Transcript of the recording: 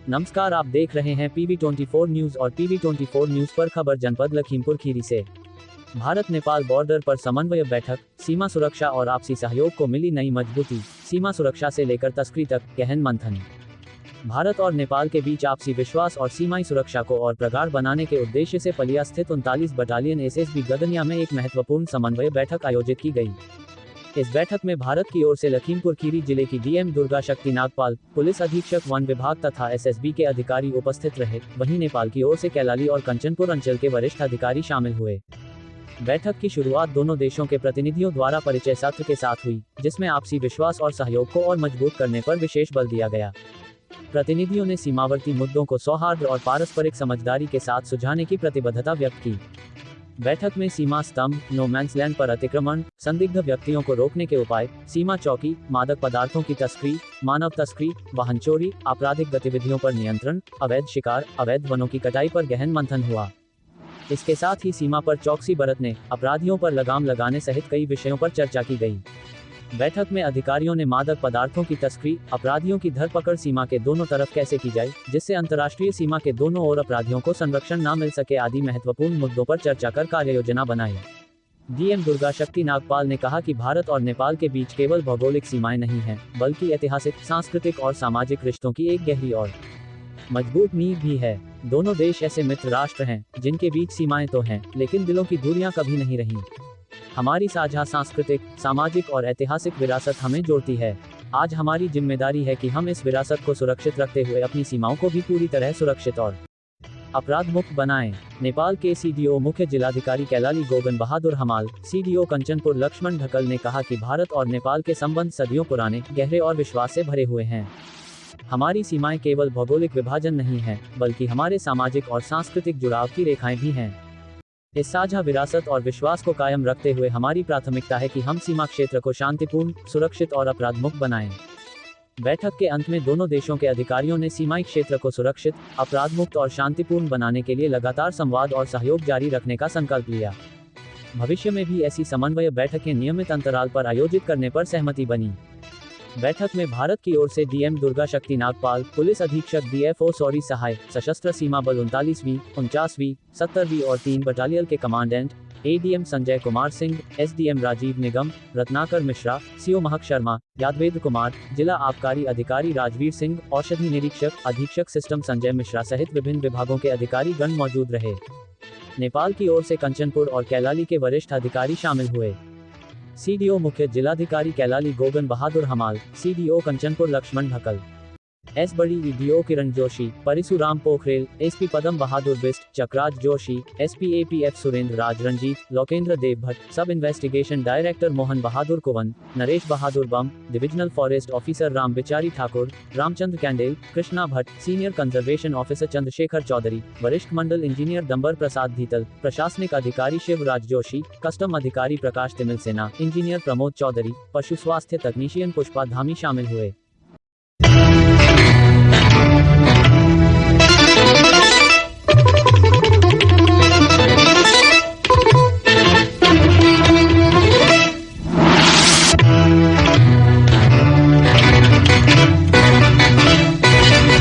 नमस्कार, आप देख रहे हैं PV24 न्यूज और PV24 न्यूज पर खबर जनपद लखीमपुर खीरी से। भारत नेपाल बॉर्डर पर समन्वय बैठक, सीमा सुरक्षा और आपसी सहयोग को मिली नई मजबूती। सीमा सुरक्षा से लेकर तस्करी तक गहन मंथन। भारत और नेपाल के बीच आपसी विश्वास और सीमाई सुरक्षा को और प्रगाढ़ बनाने के उद्देश्य से पलिया स्थित 39 बटालियन SSB गगनिया में एक महत्वपूर्ण समन्वय बैठक आयोजित की गई। इस बैठक में भारत की ओर से लखीमपुर खीरी जिले की DM दुर्गा शक्ति नागपाल, पुलिस अधीक्षक वन विभाग तथा SSB के अधिकारी उपस्थित रहे। वहीं नेपाल की ओर से कैलाली और कंचनपुर अंचल के वरिष्ठ अधिकारी शामिल हुए। बैठक की शुरुआत दोनों देशों के प्रतिनिधियों द्वारा परिचय सत्र के साथ हुई, जिसमें आपसी विश्वास और सहयोग को और मजबूत करने पर विशेष बल दिया गया। प्रतिनिधियों ने सीमावर्ती मुद्दों को सौहार्द और पारस्परिक समझदारी के साथ सुलझाने की प्रतिबद्धता व्यक्त की। बैठक में सीमा स्तंभ, नो मैंस लैंड पर अतिक्रमण, संदिग्ध व्यक्तियों को रोकने के उपाय, सीमा चौकी, मादक पदार्थों की तस्करी, मानव तस्करी, वाहन चोरी, आपराधिक गतिविधियों पर नियंत्रण, अवैध शिकार, अवैध वनों की कटाई पर गहन मंथन हुआ। इसके साथ ही सीमा पर चौकसी बरतने, अपराधियों पर लगाम लगाने सहित कई विषयों पर चर्चा की गई। बैठक में अधिकारियों ने मादक पदार्थों की तस्करी, अपराधियों की धरपकड़ सीमा के दोनों तरफ कैसे की जाए, जिससे अंतर्राष्ट्रीय सीमा के दोनों ओर अपराधियों को संरक्षण न मिल सके आदि महत्वपूर्ण मुद्दों पर चर्चा कर कार्ययोजना बनाई। DM दुर्गा शक्ति नागपाल ने कहा कि भारत और नेपाल के बीच केवल भौगोलिक सीमाएं नहीं हैं, बल्कि ऐतिहासिक, सांस्कृतिक और सामाजिक रिश्तों की एक गहरी और मजबूत नींव भी है। दोनों देश ऐसे मित्र राष्ट्र हैं, जिनके बीच सीमाएं तो हैं, लेकिन दिलों की दूरियां कभी नहीं रहीं। हमारी साझा सांस्कृतिक, सामाजिक और ऐतिहासिक विरासत हमें जोड़ती है। आज हमारी जिम्मेदारी है कि हम इस विरासत को सुरक्षित रखते हुए अपनी सीमाओं को भी पूरी तरह सुरक्षित और अपराध मुक्त बनाएं। नेपाल के CDO मुख्य जिलाधिकारी कैलाली गोगन बहादुर हमाल, CDO कंचनपुर लक्ष्मण ढकल ने कहा कि भारत और नेपाल के संबंध सदियों पुराने, गहरे और विश्वास से भरे हुए हैं। हमारी सीमाएं केवल भौगोलिक विभाजन नहीं है, बल्कि हमारे सामाजिक और सांस्कृतिक जुड़ाव की रेखाएं भी हैं। इस साझा विरासत और विश्वास को कायम रखते हुए हमारी प्राथमिकता है कि हम सीमा क्षेत्र को शांतिपूर्ण, सुरक्षित और अपराध मुक्त बनाएं। बैठक के अंत में दोनों देशों के अधिकारियों ने सीमाई क्षेत्र को सुरक्षित, अपराध मुक्त और शांतिपूर्ण बनाने के लिए लगातार संवाद और सहयोग जारी रखने का संकल्प लिया। भविष्य में भी ऐसी समन्वय बैठकें नियमित अंतराल पर आयोजित करने पर सहमति बनी। बैठक में भारत की ओर से DM दुर्गा शक्ति नागपाल, पुलिस अधीक्षक DFO सौरी सहाय, सशस्त्र सीमा बल 39वीं, 49वीं, 70वीं और 3 बटालियन के commandant ADM Sanjay Kumar Singh, SDM Rajiv Nigam, Ratnakar Mishra, CO Mahak Sharma, Yadavindra Kumar, जिला आबकारी अधिकारी राजवीर सिंह, औषधि निरीक्षक, अधीक्षक सिस्टम संजय मिश्रा सहित विभिन्न विभागों के अधिकारी गण मौजूद रहे। नेपाल की ओर से कंचनपुर और कैलाली के वरिष्ठ अधिकारी शामिल हुए। CDO मुख्य जिलाधिकारी कैलाली गोगन बहादुर हमाल, CDO कंचनपुर लक्ष्मण ढकल, S बड़ी EDO किरण Joshi, परिसुराम Pokhrel, SP Padam Bahadur Bisht, chakras Joshi, SP APF Surendra राज Ranjit, Lokendra Dev Bhatt, sub investigation director Mohan Bahadur Kuwan, Naresh Bahadur Bam, divisional forest officer Ram Bichari Thakur, Ramchandra Kandel, Krishna Bhatt, senior conservation officer Chandrashekhar Chaudhary, वरिष्ठ मंडल इंजीनियर डंबर प्रसाद धीतल, प्रशासनिक अधिकारी शिवराज जोशी, कस्टम अधिकारी प्रकाश तिमिल सेना, इंजीनियर प्रमोद चौधरी, पशु स्वास्थ्य तकनीशियन पुष्पा धामी शामिल हुए।